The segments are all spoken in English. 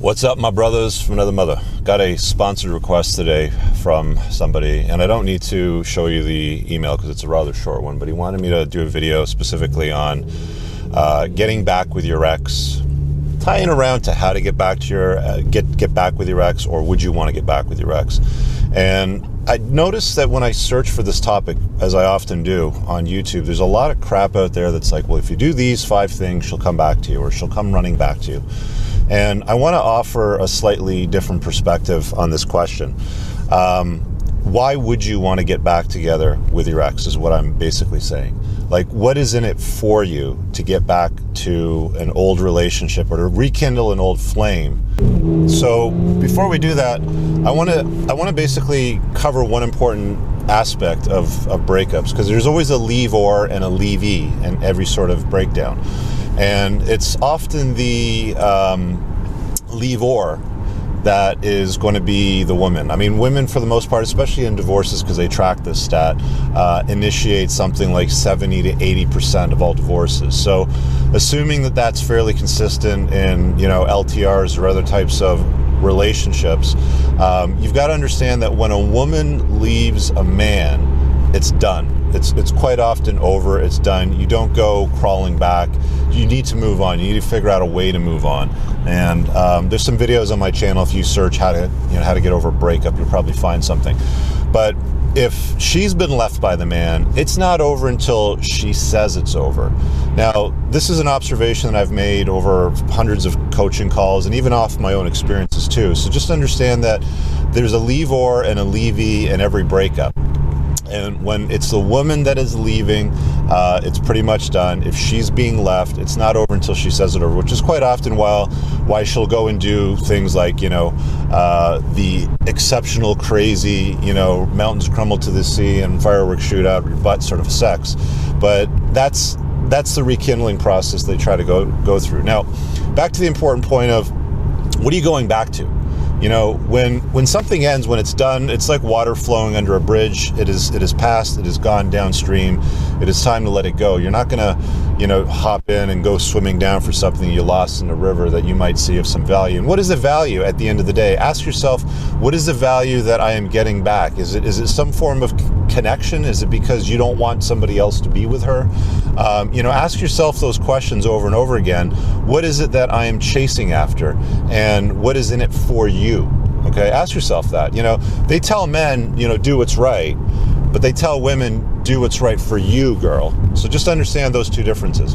What's up, my brothers from another mother? Got a sponsored request today from somebody, and I don't need to show you the email because it's a rather short one, but he wanted me to do a video specifically on getting back with your ex, tying around to how to get back to your get back with your ex, or would you want to get back with your ex? And I noticed that when I search for this topic, as I often do on YouTube, there's a lot of crap out there that's like, well, if you do these 5 things, she'll come back to you, or she'll come running back to you. And I want to offer a slightly different perspective on this question. Why would you want to get back together with your ex is what I'm basically saying. Like, what is in it for you to get back to an old relationship or to rekindle an old flame? So before we do that, I want to basically cover one important aspect of breakups, because there's always a leave-or and a leave-e in every sort of breakdown. And it's often the leave-or that is going to be the woman. I mean, women, for the most part, especially in divorces, because they track this stat, initiate something like 70 to 80% of all divorces. So assuming that that's fairly consistent in, LTRs or other types of relationships, you've got to understand that when a woman leaves a man, it's done. It's quite often over. It's done. You don't go crawling back. You need to move on. You need to figure out a way to move on. And there's some videos on my channel. If you search how to get over a breakup, you'll probably find something. But if she's been left by the man, it's not over until she says it's over. Now, this is an observation that I've made over hundreds of coaching calls and even off my own experiences too. So just understand that there's a leave-or and a leave-e in every breakup. And when it's the woman that is leaving, it's pretty much done. If she's being left, it's not over until she says it over, which is quite often why she'll go and do things like, the exceptional, crazy, mountains crumble to the sea and fireworks shoot out your butt sort of sex. But that's the rekindling process they try to go through. Now, back to the important point of what are you going back to? When something ends, when it's done, it's like water flowing under a bridge. It is passed. It has gone downstream. It is time to let it go. You're not going to, hop in and go swimming down for something you lost in a river that you might see of some value. And what is the value at the end of the day? Ask yourself, what is the value that I am getting back? Is it some form of connection? Is it because you don't want somebody else to be with her? Ask yourself those questions over and over again. What is it that I am chasing after? And what is in it for you? Okay, ask yourself that. They tell men, do what's right, but they tell women, do what's right for you, girl. So just understand those two differences.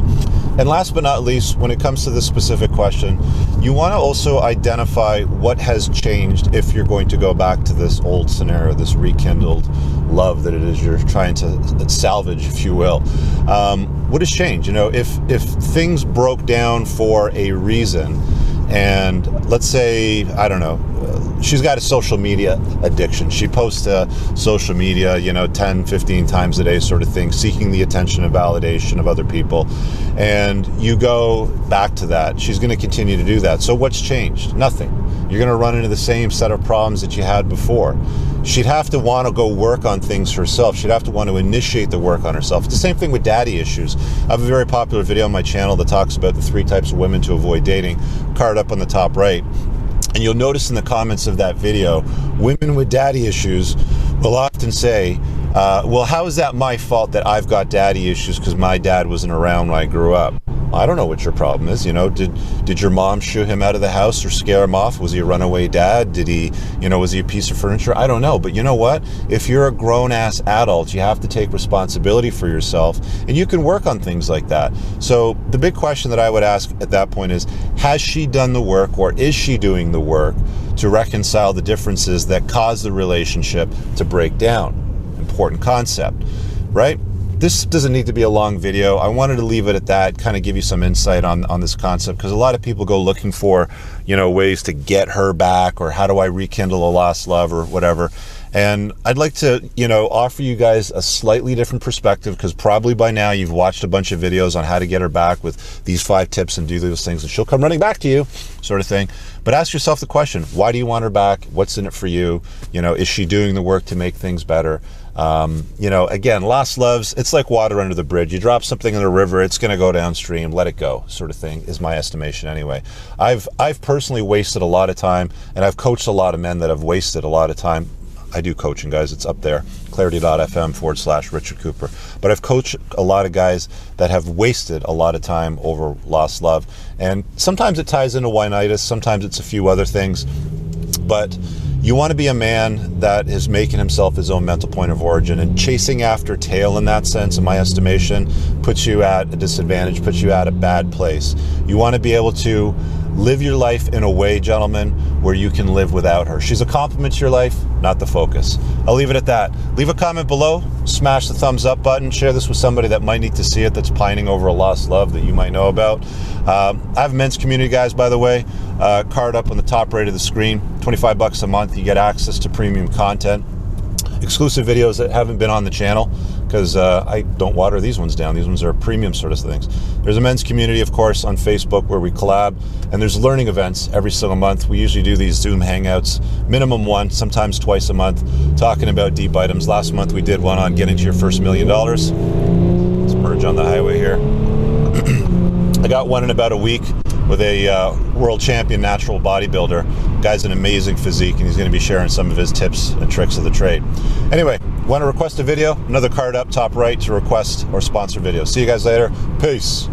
And last but not least, when it comes to this specific question, you want to also identify what has changed if you're going to go back to this old scenario, this rekindled love that it is you're trying to salvage, if you will. What has changed? If things broke down for a reason, and let's say, I don't know, she's got a social media addiction. She posts to social media, 10, 15 times a day sort of thing, seeking the attention and validation of other people. And you go back to that. She's going to continue to do that. So what's changed? Nothing. You're going to run into the same set of problems that you had before. She'd have to want to go work on things herself. She'd have to want to initiate the work on herself. It's the same thing with daddy issues. I have a very popular video on my channel that talks about the 3 types of women to avoid dating, card up on the top right. And you'll notice in the comments of that video, women with daddy issues will often say, well, how is that my fault that I've got daddy issues because my dad wasn't around when I grew up? I don't know what your problem is. Did your mom shoo him out of the house or scare him off? Was he a runaway dad? Did he, was he a piece of furniture? I don't know. But you know what? If you're a grown-ass adult, you have to take responsibility for yourself, and you can work on things like that. So the big question that I would ask at that point is, has she done the work, or is she doing the work to reconcile the differences that cause the relationship to break down? Important concept, right? This doesn't need to be a long video. I wanted to leave it at that, kind of give you some insight on this concept, because a lot of people go looking for, ways to get her back, or how do I rekindle a lost love or whatever. And I'd like to, offer you guys a slightly different perspective, because probably by now you've watched a bunch of videos on how to get her back with these 5 tips and do those things, and she'll come running back to you, sort of thing. But ask yourself the question, why do you want her back? What's in it for you? Is she doing the work to make things better? Again, lost loves, it's like water under the bridge. You drop something in the river, it's going to go downstream, let it go, sort of thing, is my estimation anyway. I've personally wasted a lot of time, and I've coached a lot of men that have wasted a lot of time. I do coaching, guys. It's up there, clarity.fm/Richard Cooper. But I've coached a lot of guys that have wasted a lot of time over lost love. And sometimes it ties into whinitis, sometimes it's a few other things. But you want to be a man that is making himself his own mental point of origin, and chasing after tail in that sense, in my estimation, puts you at a disadvantage, puts you at a bad place. You want to be able to live your life in a way, gentlemen, where you can live without her. She's a complement to your life, not the focus. I'll leave it at that. Leave a comment below, smash the thumbs up button, share this with somebody that might need to see it, that's pining over a lost love that you might know about. I have a men's community, guys, by the way, card up on the top right of the screen, $25 a month. You get access to premium content, exclusive videos that haven't been on the channel, because I don't water these ones down. These ones are premium sort of things. There's a men's community, of course, on Facebook where we collab, and there's learning events every single month. We usually do these Zoom hangouts, minimum one, sometimes twice a month, talking about deep items. Last month we did one on getting to your first $1 million. Let's merge on the highway here. I got one in about a week with a world champion natural bodybuilder. Guy's an amazing physique, and he's going to be sharing some of his tips and tricks of the trade. Anyway, want to request a video? Another card up top right to request or sponsor video. See you guys later. Peace.